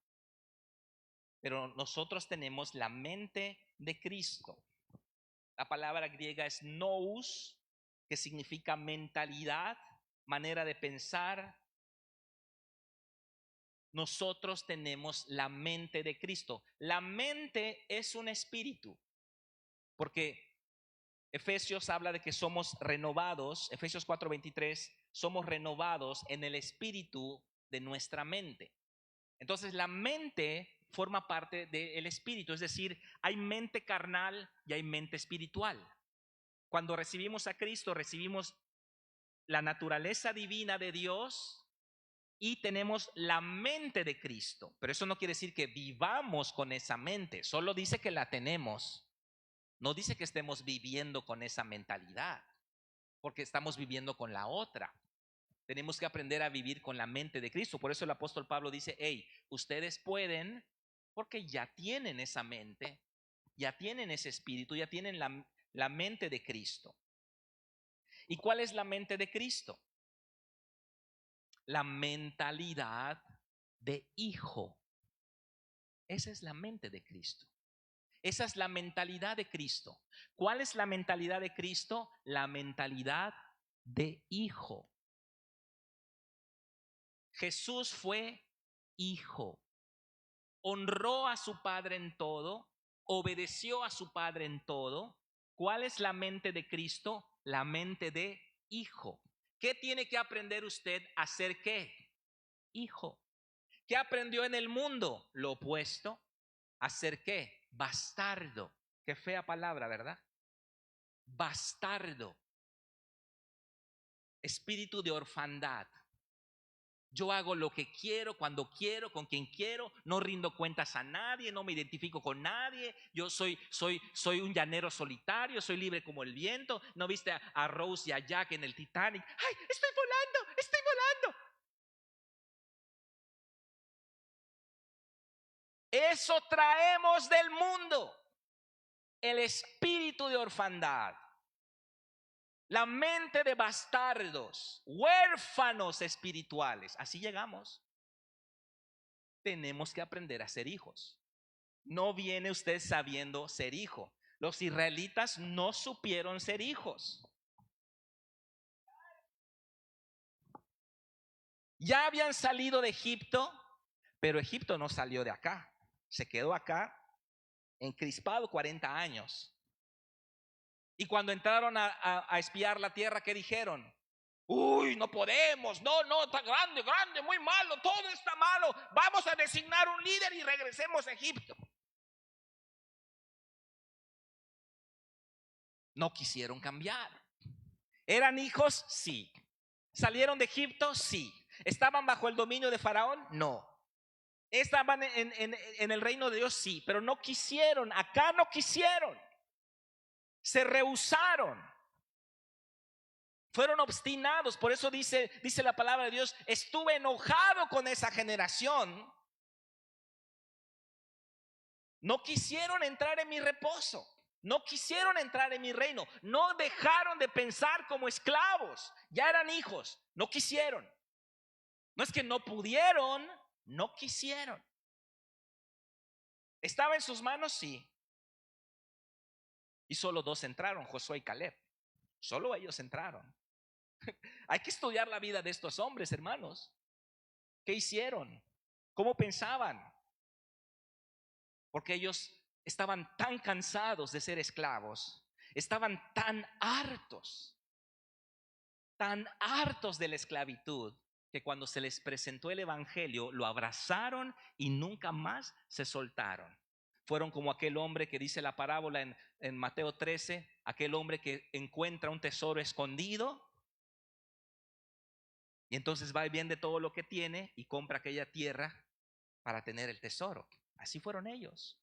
Pero nosotros tenemos la mente de Cristo. La palabra griega es nous, que significa mentalidad, manera de pensar. Nosotros tenemos la mente de Cristo. La mente es un espíritu, porque Efesios habla de que somos renovados, Efesios 4:23, somos renovados en el espíritu de nuestra mente. Entonces la mente forma parte del espíritu, es decir, hay mente carnal y hay mente espiritual. Cuando recibimos a Cristo, recibimos la naturaleza divina de Dios y tenemos la mente de Cristo. Pero eso no quiere decir que vivamos con esa mente, solo dice que la tenemos. No dice que estemos viviendo con esa mentalidad, porque estamos viviendo con la otra. Tenemos que aprender a vivir con la mente de Cristo. Por eso el apóstol Pablo dice, hey, ustedes pueden, porque ya tienen esa mente, ya tienen ese espíritu, ya tienen la mente de Cristo. ¿Y cuál es la mente de Cristo? La mentalidad de hijo. Esa es la mente de Cristo. Esa es la mentalidad de Cristo. ¿Cuál es la mentalidad de Cristo? La mentalidad de hijo. Jesús fue hijo. Honró a su padre en todo, obedeció a su padre en todo. ¿Cuál es la mente de Cristo? La mente de hijo. ¿Qué tiene que aprender usted a ser qué? Hijo. ¿Qué aprendió en el mundo? Lo opuesto. ¿A ser qué? Bastardo. Qué fea palabra, ¿verdad? Bastardo. Espíritu de orfandad. Yo hago lo que quiero, cuando quiero, con quien quiero, no rindo cuentas a nadie, no me identifico con nadie. Yo soy un llanero solitario, soy libre como el viento. ¿No viste a Rose y a Jack en el Titanic? ¡Ay, estoy volando, estoy volando! Eso traemos del mundo. El espíritu de orfandad. La mente de bastardos, huérfanos espirituales. Así llegamos. Tenemos que aprender a ser hijos. No viene usted sabiendo ser hijo. Los israelitas no supieron ser hijos. Ya habían salido de Egipto, pero Egipto no salió de acá. Se quedó acá encrispado 40 años. Y cuando entraron a espiar la tierra, ¿qué dijeron? Uy, no podemos, no, está grande, muy malo, todo está malo. Vamos a designar un líder y regresemos a Egipto. No quisieron cambiar. ¿Eran hijos? Sí. ¿Salieron de Egipto? Sí. ¿Estaban bajo el dominio de Faraón? No. ¿Estaban en el reino de Dios? Sí, pero no quisieron. Acá no quisieron. Se rehusaron. Fueron obstinados. Por eso dice la palabra de Dios: estuve enojado con esa generación. No quisieron entrar en mi reposo. No quisieron entrar en mi reino. No dejaron de pensar como esclavos. Ya eran hijos. No quisieron. No es que no pudieron, no quisieron. ¿Estaba en sus manos? Sí. Y solo dos entraron, Josué y Caleb. Solo ellos entraron. Hay que estudiar la vida de estos hombres, hermanos. ¿Qué hicieron? ¿Cómo pensaban? Porque ellos estaban tan cansados de ser esclavos. Estaban tan hartos de la esclavitud, que cuando se les presentó el evangelio lo abrazaron y nunca más se soltaron. Fueron como aquel hombre que dice la parábola en Mateo 13, aquel hombre que encuentra un tesoro escondido y entonces va y vende todo lo que tiene y compra aquella tierra para tener el tesoro. Así fueron ellos.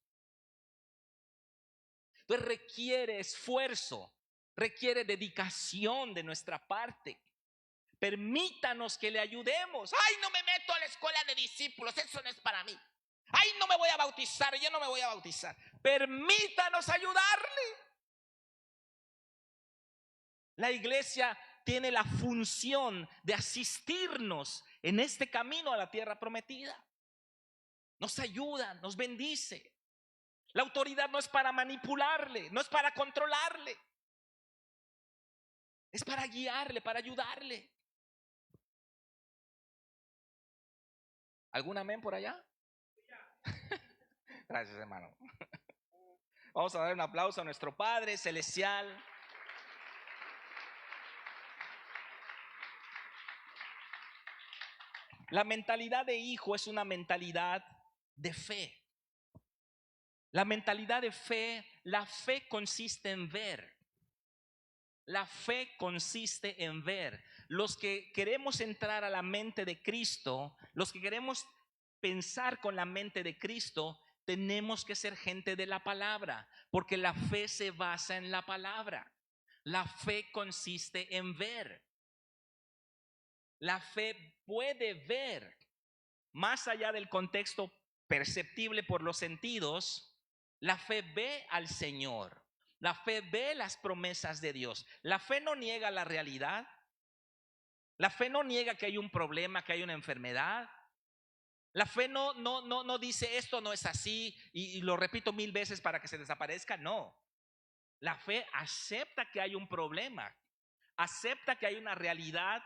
Entonces requiere esfuerzo, requiere dedicación de nuestra parte. Permítanos que le ayudemos. Ay, no me meto a la escuela de discípulos, eso no es para mí. Ay, no me voy a bautizar, yo no me voy a bautizar. Permítanos ayudarle. La iglesia tiene la función de asistirnos en este camino a la tierra prometida. Nos ayuda, nos bendice. La autoridad no es para manipularle, no es para controlarle. Es para guiarle, para ayudarle. ¿Algún amén por allá? Gracias, hermano. Vamos a dar un aplauso a nuestro Padre Celestial. La mentalidad de hijo es una mentalidad de fe. La mentalidad de fe, la fe consiste en ver. La fe consiste en ver. Los que queremos entrar a la mente de Cristo, los que queremos pensar con la mente de Cristo, tenemos que ser gente de la palabra, porque la fe se basa en la palabra. La fe consiste en ver. La fe puede ver más allá del contexto perceptible por los sentidos. La fe ve al Señor. La fe ve las promesas de Dios. La fe no niega la realidad. La fe no niega que hay un problema, que hay una enfermedad. La fe no dice esto no es así y lo repito 1000 veces para que se desaparezca. No. La fe acepta que hay un problema. Acepta que hay una realidad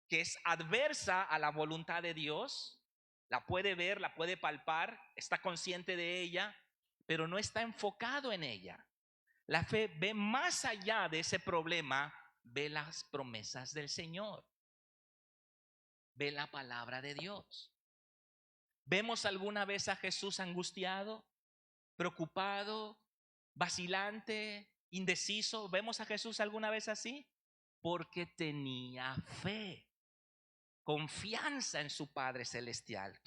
que es adversa a la voluntad de Dios. La puede ver, la puede palpar, está consciente de ella, pero no está enfocado en ella. La fe ve más allá de ese problema, ve las promesas del Señor, ve la palabra de Dios. ¿Vemos alguna vez a Jesús angustiado, preocupado, vacilante, indeciso? ¿Vemos a Jesús alguna vez así? Porque tenía fe, confianza en su Padre Celestial.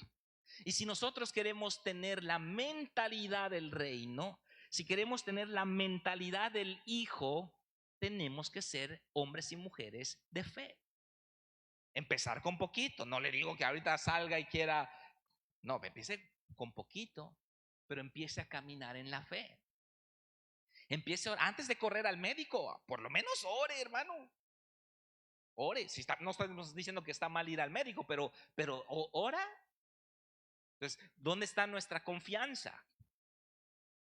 Y si nosotros queremos tener la mentalidad del reino, si queremos tener la mentalidad del hijo, tenemos que ser hombres y mujeres de fe. Empezar con poquito. No le digo que ahorita salga y quiera. No, empiece con poquito, pero empiece a caminar en la fe. Empiece antes de correr al médico, por lo menos ore, hermano. Ore. Si está, no estamos diciendo que está mal ir al médico, pero ora. Entonces, ¿dónde está nuestra confianza?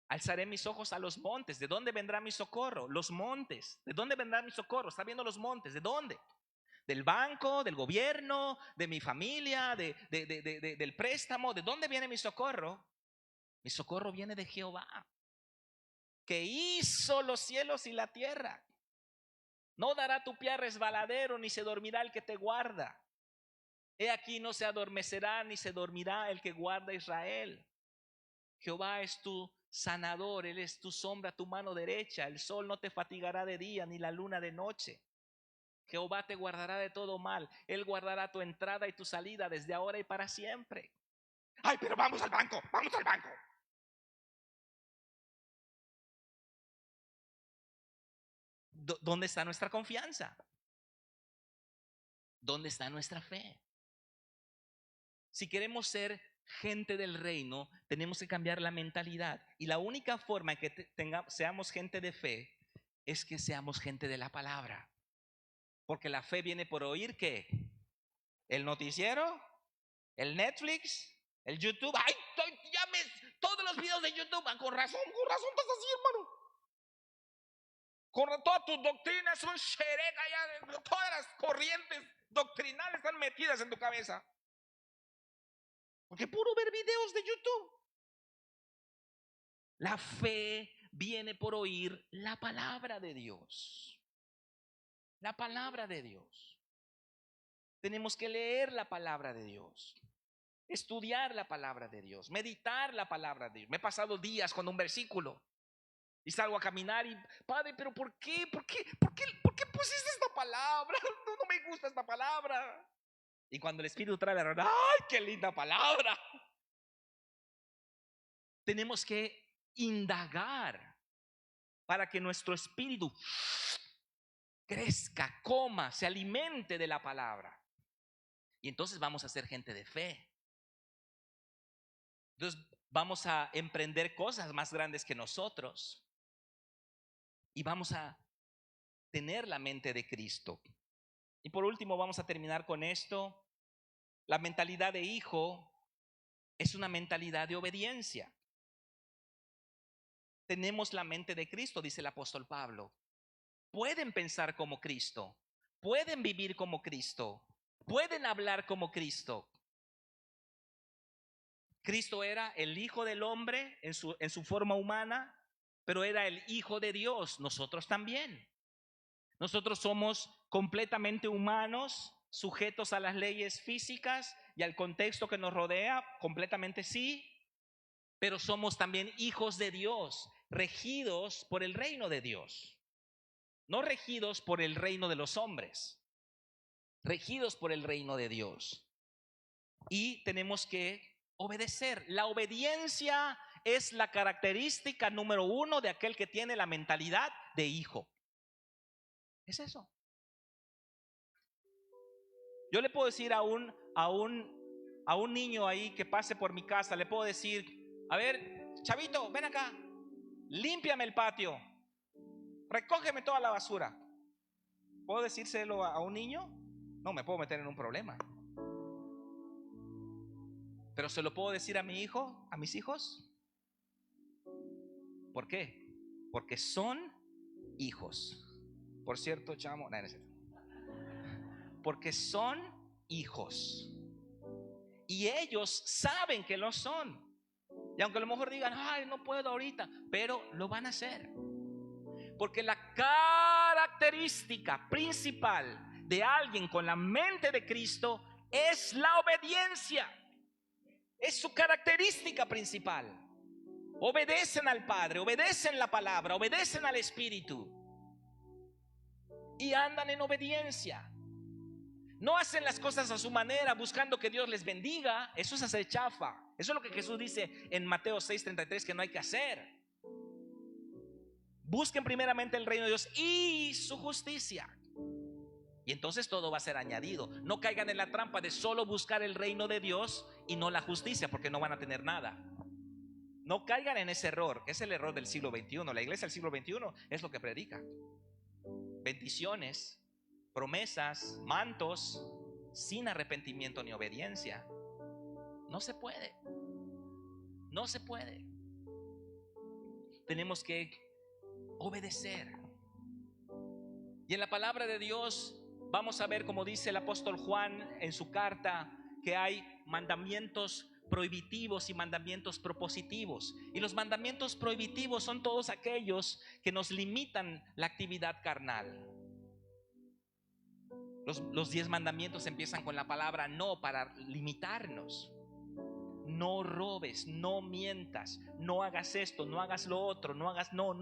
Alzaré mis ojos a los montes. ¿De dónde vendrá mi socorro? Los montes. ¿De dónde vendrá mi socorro? ¿Está viendo los montes? ¿De dónde? ¿Del banco? ¿Del gobierno? ¿De mi familia? ¿Del préstamo? ¿De dónde viene mi socorro? Mi socorro viene de Jehová, que hizo los cielos y la tierra. No dará tu pie a resbaladero, ni se dormirá el que te guarda. He aquí no se adormecerá, ni se dormirá el que guarda a Israel. Jehová es tu sanador, Él es tu sombra, tu mano derecha. El sol no te fatigará de día, ni la luna de noche. Jehová te guardará de todo mal. Él guardará tu entrada y tu salida desde ahora y para siempre. Ay, pero vamos al banco, vamos al banco. ¿Dónde está nuestra confianza? ¿Dónde está nuestra fe? Si queremos ser gente del reino, tenemos que cambiar la mentalidad. Y la única forma en que seamos gente de fe es que seamos gente de la palabra. Porque la fe viene por oír, ¿qué? El noticiero, el Netflix, el YouTube. Ay, todos los videos de YouTube. Con razón estás así, hermano. Todas tus doctrinas son xereta, ya, todas las corrientes doctrinales están metidas en tu cabeza. Porque puro ver videos de YouTube. La fe viene por oír la palabra de Dios. La palabra de Dios. Tenemos que leer la palabra de Dios, estudiar la palabra de Dios, meditar la palabra de Dios. Me he pasado días con un versículo y salgo a caminar y, Padre, pero ¿por qué pusiste esta palabra? No me gusta esta palabra. Y cuando el Espíritu trae la verdad, ¡ay, qué linda palabra! Tenemos que indagar para que nuestro espíritu crezca, coma, se alimente de la palabra. Y entonces vamos a ser gente de fe. Entonces vamos a emprender cosas más grandes que nosotros. Y vamos a tener la mente de Cristo. Y por último vamos a terminar con esto. La mentalidad de hijo es una mentalidad de obediencia. Tenemos la mente de Cristo, dice el apóstol Pablo. Pueden pensar como Cristo, pueden vivir como Cristo, pueden hablar como Cristo. Cristo era el Hijo del hombre en su forma humana, pero era el Hijo de Dios. Nosotros también. Nosotros somos completamente humanos, sujetos a las leyes físicas y al contexto que nos rodea, completamente sí, pero somos también hijos de Dios, regidos por el reino de Dios. No regidos por el reino de los hombres, regidos por el reino de Dios. Y tenemos que obedecer. La obediencia es la característica número 1 de aquel que tiene la mentalidad de hijo. Es eso. Yo le puedo decir a un niño ahí que pase por mi casa, le puedo decir, a ver, chavito, ven acá, límpiame el patio, recógeme toda la basura. ¿Puedo decírselo a un niño? No, me puedo meter en un problema. Pero ¿se lo puedo decir a mi hijo, a mis hijos? ¿Por qué? Porque son hijos. Por cierto, chamo, no, no es cierto. Porque son hijos. Y ellos saben que lo son. Y aunque a lo mejor digan, ay, no puedo ahorita, pero lo van a hacer. Porque la característica principal de alguien con la mente de Cristo es la obediencia. Es su característica principal. Obedecen al Padre, obedecen la palabra, obedecen al Espíritu y andan en obediencia. No hacen las cosas a su manera buscando que Dios les bendiga. Eso es hacer chafa. Eso es lo que Jesús dice en Mateo 6:33 que no hay que hacer. Busquen primeramente el reino de Dios y su justicia, y entonces todo va a ser añadido. No caigan en la trampa de solo buscar el reino de Dios y no la justicia, porque no van a tener nada. No caigan en ese error. Es el error del siglo XXI. La iglesia del siglo XXI es lo que predica: bendiciones, promesas, mantos, sin arrepentimiento ni obediencia. No se puede. No se puede. Tenemos que obedecer. Y en la palabra de Dios vamos a ver, como dice el apóstol Juan en su carta, que hay mandamientos prohibitivos y mandamientos propositivos. Y los mandamientos prohibitivos son todos aquellos que nos limitan la actividad carnal. Los 10 mandamientos empiezan con la palabra no, para limitarnos. No robes, no mientas, no hagas esto, no hagas lo otro, no hagas no.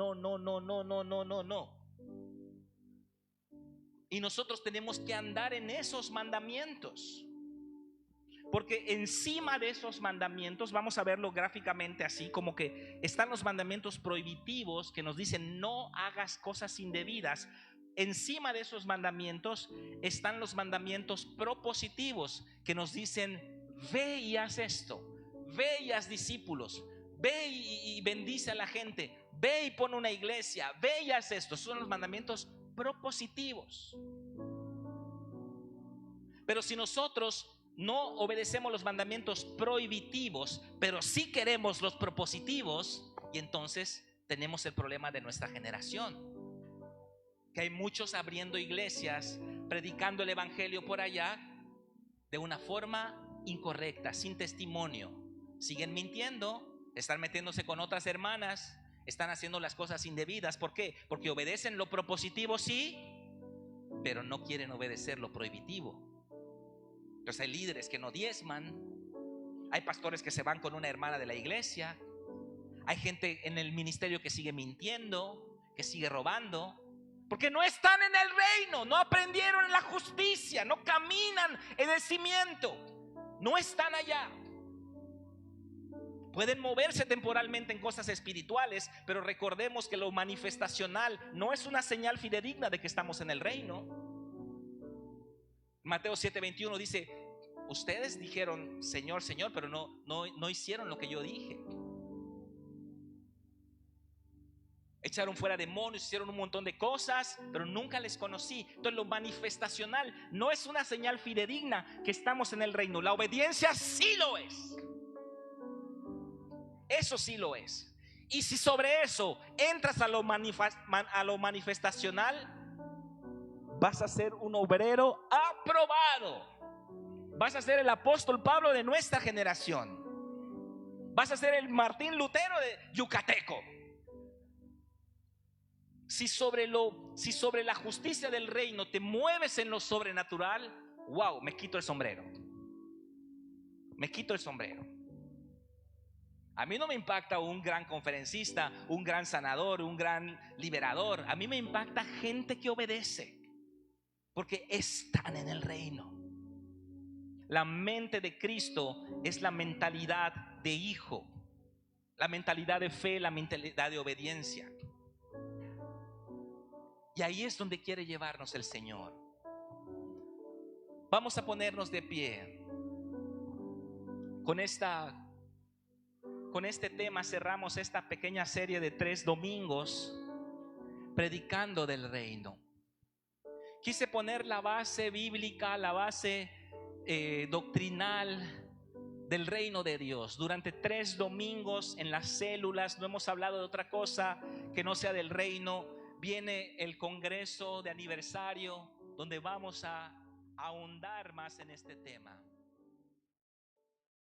Y nosotros tenemos que andar en esos mandamientos. Porque encima de esos mandamientos, vamos a verlo gráficamente así, como que están los mandamientos prohibitivos que nos dicen no hagas cosas indebidas. Encima de esos mandamientos están los mandamientos propositivos que nos dicen ve y haz esto, ve y haz discípulos, ve y bendice a la gente, ve y pon una iglesia, ve y haz esto. Esos son los mandamientos propositivos. Pero si nosotros no obedecemos los mandamientos prohibitivos, pero sí queremos los propositivos, y entonces tenemos el problema de nuestra generación, que hay muchos abriendo iglesias, predicando el evangelio por allá de una forma incorrecta, sin testimonio. Siguen mintiendo, están metiéndose con otras hermanas, están haciendo las cosas indebidas. ¿Por qué? Porque obedecen lo propositivo, sí, pero no quieren obedecer lo prohibitivo. Entonces hay líderes que no diezman, hay pastores que se van con una hermana de la iglesia, hay gente en el ministerio que sigue mintiendo, que sigue robando, porque no están en el reino, no aprendieron la justicia, no caminan en el cimiento, no están allá. Pueden moverse temporalmente en cosas espirituales, pero recordemos que lo manifestacional no es una señal fidedigna de que estamos en el reino. Mateo 7:21 dice: ustedes dijeron Señor, Señor, pero no hicieron lo que yo dije. Echaron fuera demonios, hicieron un montón de cosas, pero nunca les conocí. Entonces lo manifestacional no es una señal fidedigna que estamos en el reino. La obediencia sí lo es. Eso sí lo es. Y si sobre eso entras a lo manifestacional, vas a ser un obrero aprobado. Vas a ser el apóstol Pablo de nuestra generación. Vas a ser el Martín Lutero de Yucateco. Si sobre la justicia del reino te mueves en lo sobrenatural, wow, me quito el sombrero. Me quito el sombrero. A mí no me impacta un gran conferencista, un gran sanador, un gran liberador. A mí me impacta gente que obedece, porque están en el reino. La mente de Cristo es la mentalidad de hijo, la mentalidad de fe, la mentalidad de obediencia. Y ahí es donde quiere llevarnos el Señor. Vamos a ponernos de pie. Con este tema cerramos esta pequeña serie de 3 domingos predicando del reino. Quise poner la base bíblica, la base doctrinal del reino de Dios. Durante 3 domingos en las células no hemos hablado de otra cosa que no sea del reino. Viene el congreso de aniversario donde vamos a ahondar más en este tema.